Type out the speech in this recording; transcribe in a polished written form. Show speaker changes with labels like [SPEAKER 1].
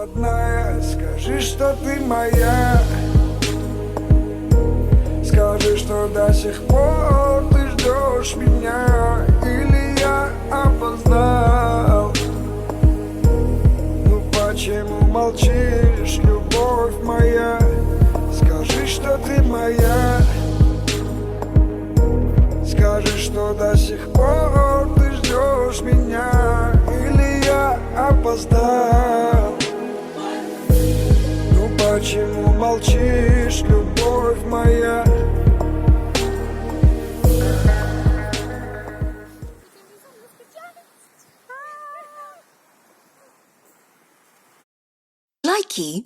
[SPEAKER 1] родная, скажи, что ты моя. Скажи, что до сих пор ты ждешь меня, или я опоздал. Ну почему молчишь, любовь моя? Скажи, что ты моя. Скажи, что до сих пор ты ждешь меня, или я опоздал. Ну почему молчишь, любовь моя?
[SPEAKER 2] Likey